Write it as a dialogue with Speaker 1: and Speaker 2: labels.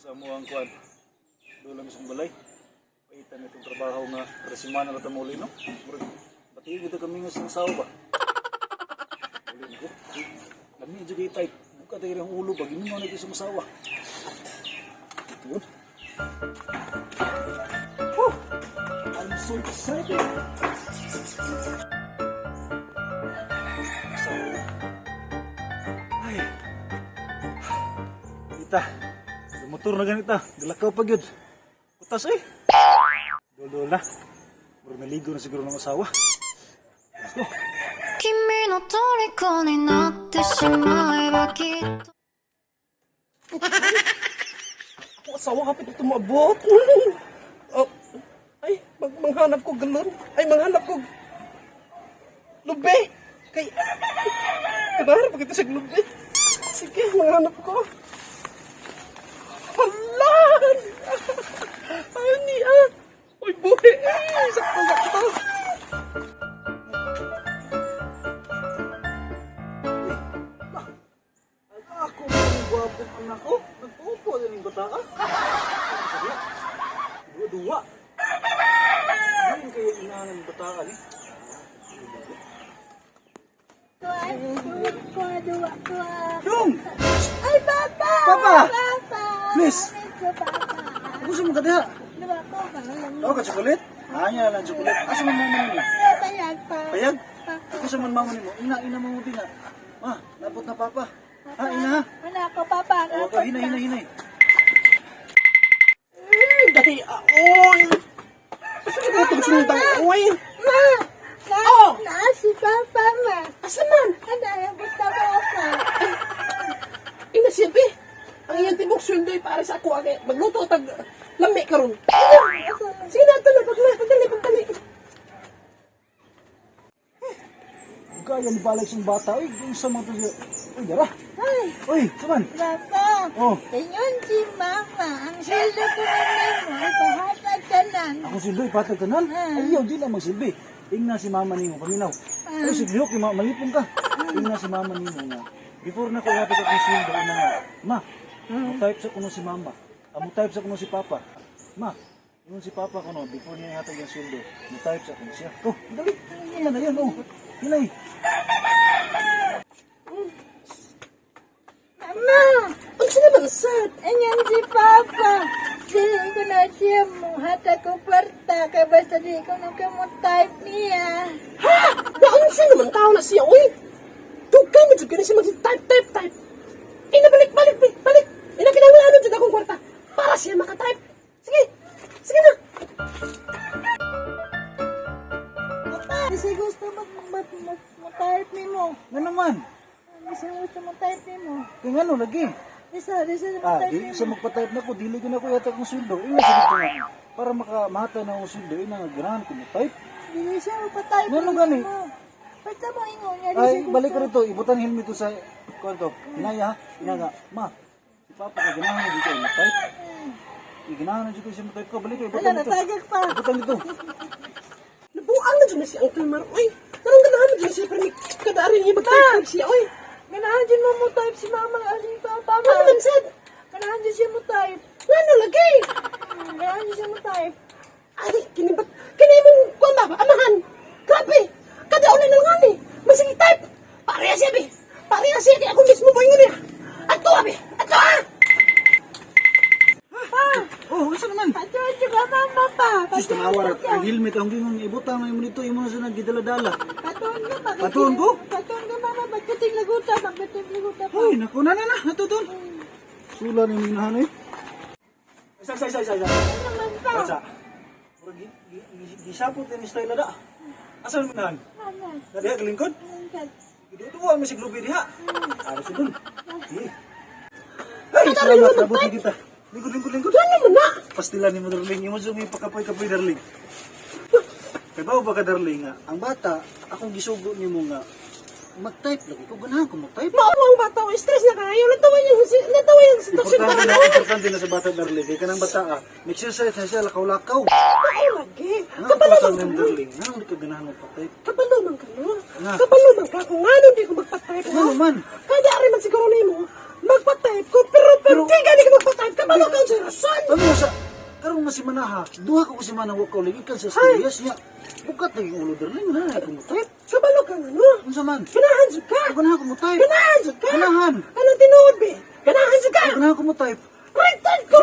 Speaker 1: sa mo ang kuan. Doon lang sa balay. Paitan itong trabaho nga resimana na tamuli no. Pati kita kami nga sa ba. Ulit ko. Lami jud tay. Buka tayo ang ulo pag imo na sa masawa. Good. I'm so excited. Ay. Kita. Motor na ganita. Galakaw pa gyud. Putas eh. Dol na. Murag naligo na siguro ng asawa. Let's go.
Speaker 2: 君の虜になってしまえばきっと
Speaker 3: Asawa kapit ito maabot. Oh, ay, manghanap ko galon. Ay, manghanap ko lube. Kanahanap pa kita sa lube. Sige, manghanap ko. Halan! Ani ah! Uy, buhi! Sakto-sakto!
Speaker 1: Ako ang gwapong anak ko. Nagpupo din yung bata ka. Dua-dua. Ngayon kayo inahanan ng bata ka eh. Dong!
Speaker 4: Ay, Papa!
Speaker 1: Papa!
Speaker 4: Papa!
Speaker 1: Please!
Speaker 4: Medyo, Papa.
Speaker 1: Gusto mo ka diha?
Speaker 4: Diba po, malam
Speaker 1: Oo ka, chocolate? Anya lang chocolate. Asa man mama nimo?
Speaker 4: Payag pa.
Speaker 1: Payag?
Speaker 4: Papa.
Speaker 1: Gusto man mama nimo? Ina mo din na. Ma, napot na papa. Ha, ina ha?
Speaker 4: Anak ko, Papa.
Speaker 1: Oo ka, hinay.
Speaker 3: Dati, oy! Basta ka dito gusto mong tang, oy!
Speaker 4: Ma!
Speaker 3: Oh!
Speaker 4: Si Papa, ma.
Speaker 3: Asa man?
Speaker 4: Ano, basta Papa.
Speaker 3: Inasilbi! Ang iyang tibok sweldo ay para sa ako agay. Magluto tag lami karon. Sige na, tuloy. Pagdali.
Speaker 1: Kaya ni balay sing bata. Uy, yung sa mga to siya. Uy, dara.
Speaker 4: Ay,
Speaker 1: Uy, saman.
Speaker 4: Papa.
Speaker 1: Oh.
Speaker 4: Inyon si Mama. Ang sildo ko na mo ay pahatag tanan.
Speaker 1: Ako silbi, patag tanan. Ayaw, di lang magsilbi. Ingna si mama nimo, paminaw. Ay, sige, okay, malipong ka. Ingna si mama nimo nga. Before na ko yapit ako silbi, ina nga. Ma, mo-type sa kuno si mama. Mo-type sa kuno si papa. Ma, yun si papa kuno, before niya ihatag yung silbi, mo-type sa kuno siya. Oh, dali. Yan na yan, oh. Hilay.
Speaker 4: Mama!
Speaker 3: Ano naman sad?
Speaker 4: Inyon si Papa. Dili ko na siya mo. Hatag ko kwarta. Kaya basta di ko na type niya.
Speaker 3: Ha? Naunsa naman tao na siya, oy! Dugay mo dyan ka na siya mag-type. Balik! Kinangalanan dyan akong kwarta para siya makatype. Sige na!
Speaker 4: Papa, kasi gusto mo-type ni mo.
Speaker 1: Nga naman.
Speaker 4: Kasi gusto mo-type ni mo.
Speaker 1: Kaya nga no, lagi.
Speaker 4: Isa
Speaker 1: Ah,
Speaker 4: mo-type
Speaker 1: di
Speaker 4: ni
Speaker 1: sa
Speaker 4: mo.
Speaker 1: magpa-type na ko, dili ko na ko yatag ng sweldo. Ina sa dito nga. Para makamata na akong sweldo, ina nga ganahan ko mo-type.
Speaker 4: Hindi siya mo-type
Speaker 1: Ano
Speaker 4: ni
Speaker 1: gani?
Speaker 4: mo. Basta mo ingon niya.
Speaker 1: Ay, balik ko rito. Ibutan helmet to sa kwanto. Hinaya ha? Hinaga. Ma, si Papa ka ganahan na dito mo-type. Ganahan na dito siya mo-type ko. Balik ko,
Speaker 4: Wala,
Speaker 1: ibutan dito.
Speaker 4: natagag pa.
Speaker 1: Ibutan dito.
Speaker 3: Nabuang na dyan na si Uncle Mar, oy! Tarong ganahan na dyan siya, pero may kadarin niya mag-type siya, oy!
Speaker 4: Ganahan dyan mo mo-type si Mama aling Papa.
Speaker 3: Ano naman sad?
Speaker 4: Ganahan dyan siya mo-type.
Speaker 3: Nga nalagay!
Speaker 4: Ganahan dyan siya mo-type.
Speaker 3: Ay, kini mong kuwan ba? Amahan! Grabe! Kadaunan na nga ni! Masige type! Pareha siya, be! Pareha siya! Kaya ako mismo ba yun niya! Ato, be! Ato, ha!
Speaker 1: Oh, isa naman.
Speaker 4: Patuwan siya ka Mama pa.
Speaker 1: Sus, tangawar. Ang helmet, ang gingon, ibutang na mo dito. Imo na siya nagdala-dala.
Speaker 4: Patuwan ka pa.
Speaker 1: Patuwan ko?
Speaker 4: Patuwan ka Mama. Pagkating laguta. Pagkating laguta pa.
Speaker 1: Ay, naku, na. Natutun. Sula ni minahan eh. Isa.
Speaker 4: Ano naman pa?
Speaker 1: Basa. Murag gisapot ni style na da. Asa mo nahan?
Speaker 4: Mama.
Speaker 1: Nadiha ka lingkod? Iduduwa mo si Globe diha. Ara si dun. Ay, salamat na buti kita. Lingkod.
Speaker 3: Ano naman na?
Speaker 1: Pastilan ni mo, darling. Imo sumi pakapoy-kapoy, darling. Kaya ba ka, darling, nga? Ang bata, akong gisugo ni mo nga, mag-type lagi ko. Ganahan ko mag-type.
Speaker 3: Mao ang bata ko, stress na kayo. Natawa yung sitwasyon pa na.
Speaker 1: Importante na sa bata, darling. Kaya kanang bata, exercise na siya, lakaw-lakaw.
Speaker 3: Ay, lagi.
Speaker 1: Ano
Speaker 3: Kapalo
Speaker 1: ang
Speaker 3: man ka.
Speaker 1: darling? Ano hindi ka ganahan mag-type?
Speaker 3: Kapalo man ka.
Speaker 1: Nga.
Speaker 3: Kapalo man ka. Kung ano, hindi ko magpa-type.
Speaker 1: Ano man?
Speaker 3: Kada ari man siguro na mo, magpa-type ko, pero
Speaker 1: Pero-
Speaker 3: di ka magpa-type. Kabalo ka sa rason.
Speaker 1: Ano sa karon nga si Manaha, duha ko si Manang wakaw lagi kan sa serious niya. Bukat lagi ulo darling na ako mo type.
Speaker 3: Kabalo ka ano?
Speaker 1: Unsa man?
Speaker 3: Ganahan jud ka.
Speaker 1: Ganahan ko mo type.
Speaker 3: Ganahan jud ka.
Speaker 1: Ganahan.
Speaker 3: Anong tinuod, be? Ganahan jud ka.
Speaker 1: Ganahan ko mo type.
Speaker 3: Printed ko!